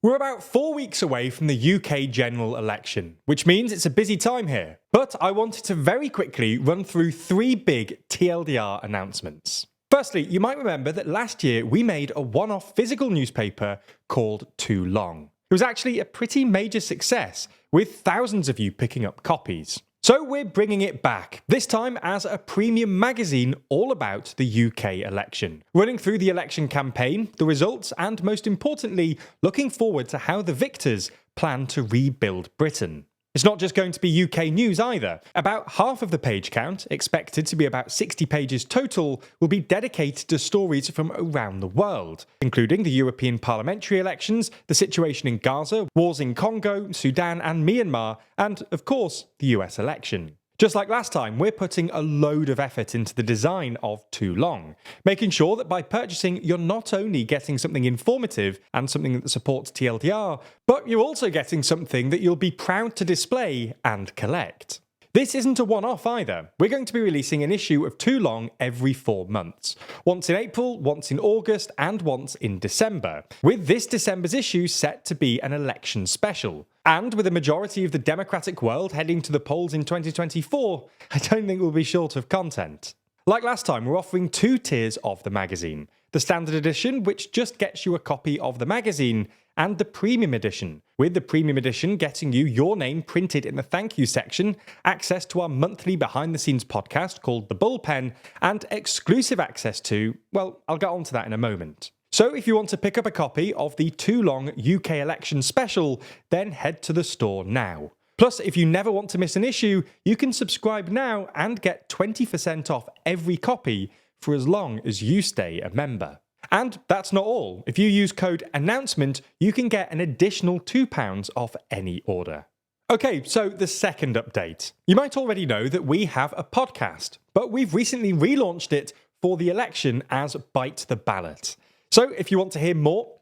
We're about 4 weeks away from the UK general election, which means it's a busy time here. But I wanted to very quickly run through 3 big TLDR announcements. Firstly, you might remember that last year we made a one-off physical newspaper called Too Long. It was actually a pretty major success, with thousands of you picking up copies. So we're bringing it back, this time as a premium magazine all about the UK election. Running through the election campaign, the results, and most importantly, looking forward to how the victors plan to rebuild Britain. It's not just going to be UK news either. About half of the page count, expected to be about 60 pages total, will be dedicated to stories from around the world, including the European parliamentary elections, the situation in Gaza, wars in Congo, Sudan and Myanmar, and, of course, the US election. Just like last time, we're putting a load of effort into the design of Too Long, making sure that by purchasing you're not only getting something informative and something that supports TLDR, but you're also getting something that you'll be proud to display and collect. This isn't a one-off either. We're going to be releasing an issue of Too Long every 4 months. Once in April, once in August, and once in December, with this December's issue set to be an election special. And with a majority of the democratic world heading to the polls in 2024, I don't think we'll be short of content. Like last time, we're offering 2 tiers of the magazine. The standard edition, which just gets you a copy of the magazine, and the premium edition, with the premium edition getting you your name printed in the thank you section, access to our monthly behind-the-scenes podcast called The Bullpen, and exclusive access to, well, I'll get onto that in a moment. So if you want to pick up a copy of the Too Long UK election special, then head to the store now. Plus, if you never want to miss an issue, you can subscribe now and get 20% off every copy for as long as you stay a member. And that's not all. If you use code ANNOUNCEMENT, you can get an additional £2 off any order. Okay, so the second update. You might already know that we have a podcast, but we've recently relaunched it for the election as Bite the Ballot. So if you want to hear more...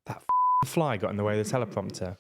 That fly got in the way of the teleprompter.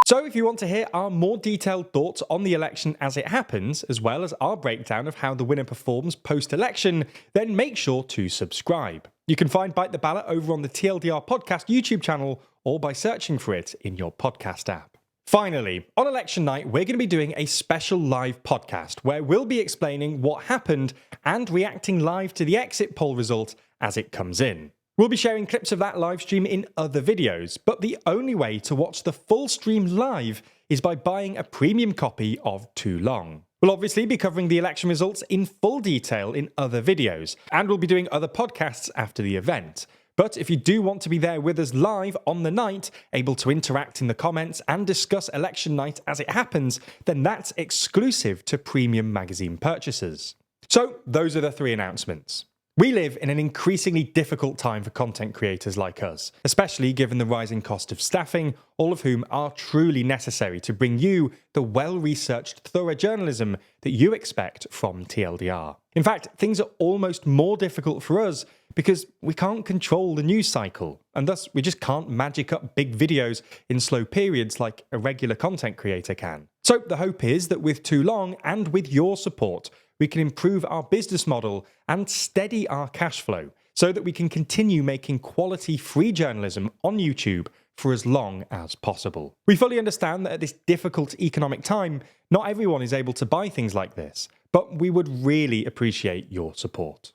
So if you want to hear our more detailed thoughts on the election as it happens, as well as our breakdown of how the winner performs post-election, then make sure to subscribe. You can find Bite the Ballot over on the TLDR podcast YouTube channel or by searching for it in your podcast app. Finally, on election night, we're going to be doing a special live podcast where we'll be explaining what happened and reacting live to the exit poll result as it comes in. We'll be sharing clips of that live stream in other videos, but the only way to watch the full stream live is by buying a premium copy of Too Long. We'll obviously be covering the election results in full detail in other videos, and we'll be doing other podcasts after the event. But if you do want to be there with us live on the night, able to interact in the comments and discuss election night as it happens, then that's exclusive to premium magazine purchasers. So those are the 3 announcements. We live in an increasingly difficult time for content creators like us, especially given the rising cost of staffing, all of whom are truly necessary to bring you the well-researched, thorough journalism that you expect from TLDR. In fact, things are almost more difficult for us because we can't control the news cycle, and thus we just can't magic up big videos in slow periods like a regular content creator can. So the hope is that with Too Long and with your support, we can improve our business model and steady our cash flow so that we can continue making quality free journalism on YouTube for as long as possible. We fully understand that at this difficult economic time, not everyone is able to buy things like this, but we would really appreciate your support.